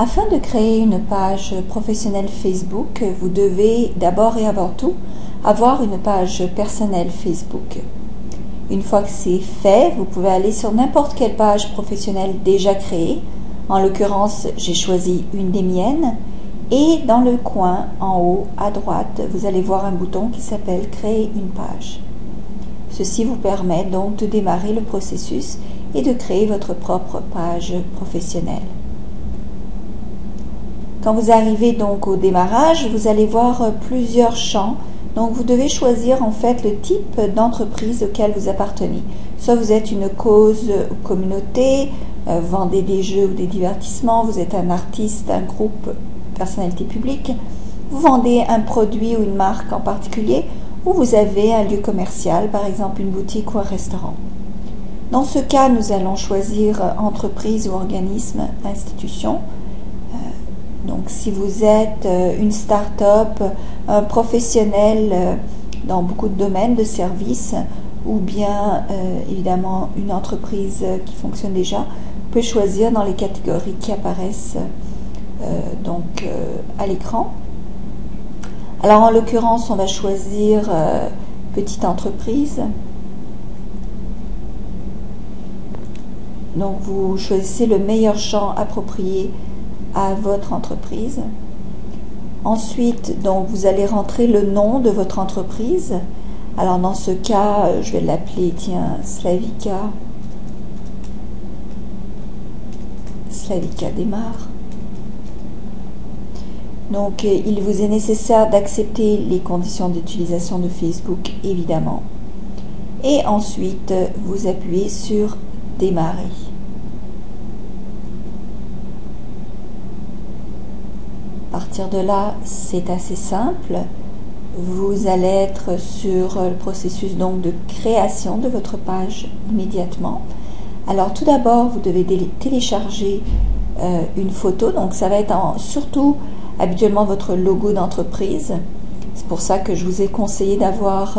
Afin de créer une page professionnelle Facebook, vous devez d'abord et avant tout avoir une page personnelle Facebook. Une fois que c'est fait, vous pouvez aller sur n'importe quelle page professionnelle déjà créée. En l'occurrence, j'ai choisi une des miennes. Et dans le coin en haut à droite, vous allez voir un bouton qui s'appelle « Créer une page ». Ceci vous permet donc de démarrer le processus et de créer votre propre page professionnelle. Quand vous arrivez donc au démarrage, vous allez voir plusieurs champs. Donc vous devez choisir en fait le type d'entreprise auquel vous appartenez. Soit vous êtes une cause ou communauté, vendez des jeux ou des divertissements, vous êtes un artiste, un groupe, personnalité publique, vous vendez un produit ou une marque en particulier, ou vous avez un lieu commercial, par exemple une boutique ou un restaurant. Dans ce cas, nous allons choisir entreprise ou organisme, institution. Donc si vous êtes une start-up, un professionnel dans beaucoup de domaines de services, ou bien évidemment une entreprise qui fonctionne déjà, vous pouvez choisir dans les catégories qui apparaissent à l'écran. Alors en l'occurrence, on va choisir petite entreprise. Donc vous choisissez le meilleur champ approprié à votre entreprise. Ensuite, donc vous allez rentrer le nom de votre entreprise. Alors dans ce cas, je vais l'appeler, tiens, Slavika démarre. Donc il vous est nécessaire d'accepter les conditions d'utilisation de Facebook, évidemment. Et ensuite, vous appuyez sur démarrer. À partir de là, c'est assez simple. Vous allez être sur le processus donc de création de votre page immédiatement. Alors tout d'abord, vous devez télécharger une photo. Donc ça va être surtout habituellement votre logo d'entreprise. C'est pour ça que je vous ai conseillé d'avoir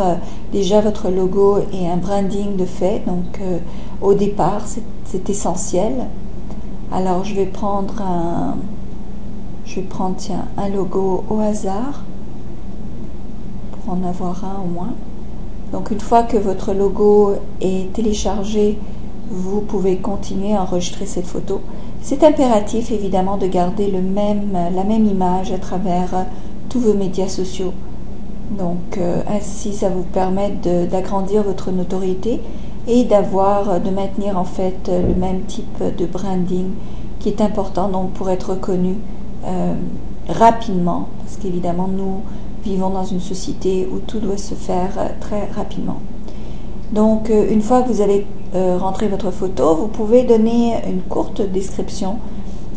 déjà votre logo et un branding de fait. Donc au départ, c'est essentiel. Alors je vais prendre tiens, un logo au hasard pour en avoir un au moins. Donc une fois que votre logo est téléchargé, vous pouvez continuer à enregistrer cette photo. C'est impératif évidemment de garder la même image à travers tous vos médias sociaux. Donc ainsi ça vous permet d'agrandir votre notoriété et de maintenir en fait le même type de branding qui est important donc pour être reconnu rapidement, parce qu'évidemment nous vivons dans une société où tout doit se faire très rapidement. Donc une fois que vous avez rentré votre photo, vous pouvez donner une courte description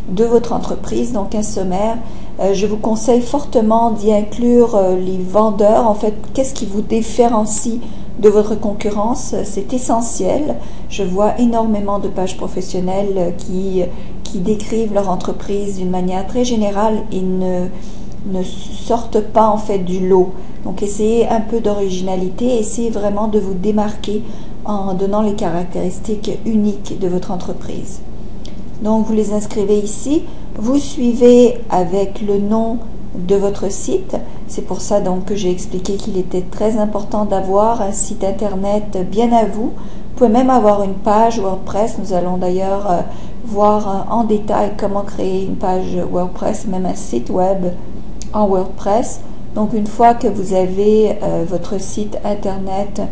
de votre entreprise, donc un sommaire. Je vous conseille fortement d'y inclure les vendeurs, en fait, qu'est-ce qui vous différencie de votre concurrence, c'est essentiel. Je vois énormément de pages professionnelles qui décrivent leur entreprise d'une manière très générale et ne sortent pas en fait du lot. Donc essayez un peu d'originalité, essayez vraiment de vous démarquer en donnant les caractéristiques uniques de votre entreprise. Donc vous les inscrivez ici, vous suivez avec le nom de votre site. C'est pour ça donc que j'ai expliqué qu'il était très important d'avoir un site internet bien à vous. Vous pouvez même avoir une page WordPress. Nous allons d'ailleurs voir en détail comment créer une page WordPress, même un site web en WordPress. Donc une fois que vous avez votre site internet,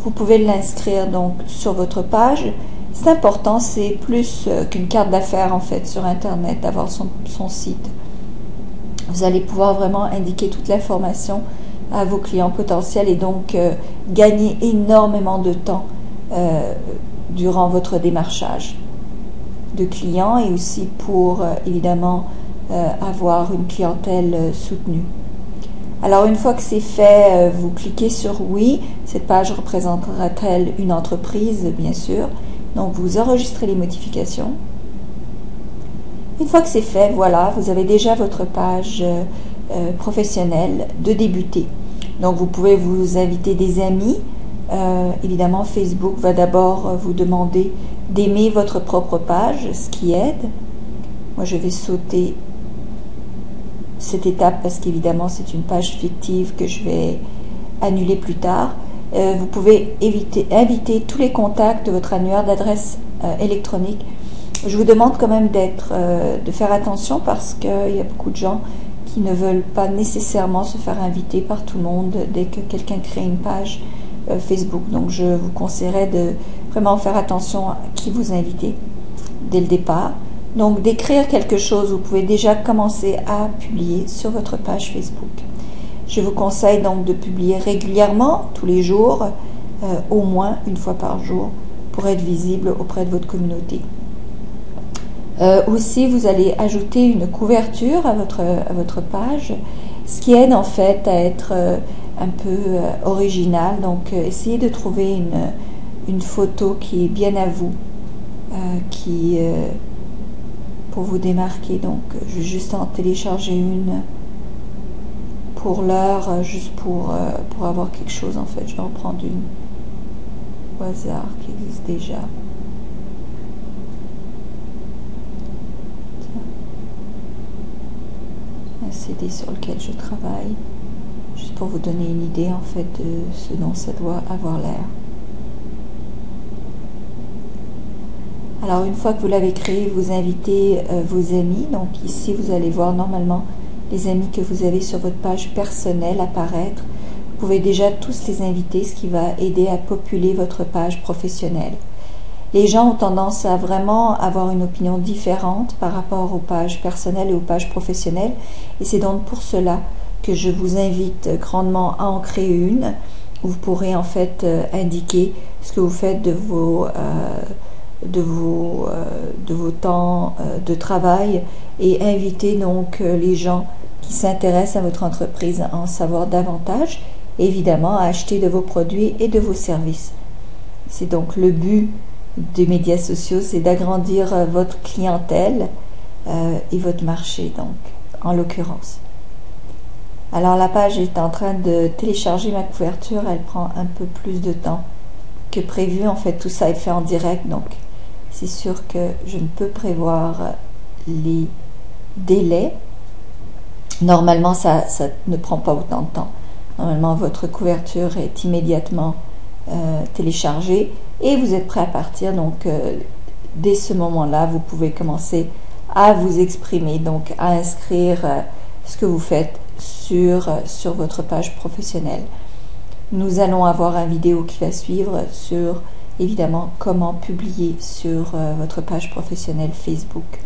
vous pouvez l'inscrire donc sur votre page. C'est important, c'est plus qu'une carte d'affaires en fait sur internet d'avoir son site. Vous allez pouvoir vraiment indiquer toute l'information à vos clients potentiels et donc gagner énormément de temps durant votre démarchage de clients et aussi pour évidemment avoir une clientèle soutenue. Alors une fois que c'est fait, vous cliquez sur oui. Cette page représentera-t-elle une entreprise, bien sûr. Donc vous enregistrez les modifications. Une fois que c'est fait, voilà, vous avez déjà votre page professionnelle de débuter. Donc vous pouvez vous inviter des amis. Évidemment, Facebook va d'abord vous demander d'aimer votre propre page, ce qui aide. Moi, je vais sauter cette étape parce qu'évidemment, c'est une page fictive que je vais annuler plus tard. Vous pouvez inviter tous les contacts de votre annuaire d'adresse électronique. Je vous demande quand même de faire attention parce qu'il y a beaucoup de gens qui ne veulent pas nécessairement se faire inviter par tout le monde dès que quelqu'un crée une page Facebook. Donc je vous conseillerais de vraiment faire attention à qui vous invitez dès le départ. Donc d'écrire quelque chose, vous pouvez déjà commencer à publier sur votre page Facebook. Je vous conseille donc de publier régulièrement, tous les jours, au moins une fois par jour, pour être visible auprès de votre communauté. Aussi, vous allez ajouter une couverture à votre page, ce qui aide en fait à être un peu original. Donc, essayez de trouver une photo qui est bien à vous, pour vous démarquer. Donc, je vais juste en télécharger une pour l'heure, juste pour avoir quelque chose en fait. Je vais en prendre une au hasard qui existe déjà. Un CD sur lequel je travaille, juste pour vous donner une idée en fait de ce dont ça doit avoir l'air. Alors une fois que vous l'avez créé, vous invitez vos amis. Donc ici vous allez voir normalement les amis que vous avez sur votre page personnelle apparaître. Vous pouvez déjà tous les inviter, ce qui va aider à populer votre page professionnelle. Les gens ont tendance à vraiment avoir une opinion différente par rapport aux pages personnelles et aux pages professionnelles. Et c'est donc pour cela que je vous invite grandement à en créer une, où vous pourrez en fait indiquer ce que vous faites de vos temps de travail et inviter donc les gens qui s'intéressent à votre entreprise à en savoir davantage, et évidemment à acheter de vos produits et de vos services. C'est donc le but des médias sociaux, c'est d'agrandir votre clientèle et votre marché, donc en l'occurrence. Alors la page est en train de télécharger ma couverture, elle prend un peu plus de temps que prévu. En fait, tout ça est fait en direct, donc c'est sûr que je ne peux prévoir les délais. Normalement, ça ne prend pas autant de temps. Normalement, votre couverture est immédiatement téléchargée et vous êtes prêt à partir. Donc, dès ce moment-là, vous pouvez commencer à vous exprimer, donc à inscrire ce que vous faites sur votre page professionnelle. Nous allons avoir une vidéo qui va suivre sur, évidemment, comment publier sur votre page professionnelle Facebook.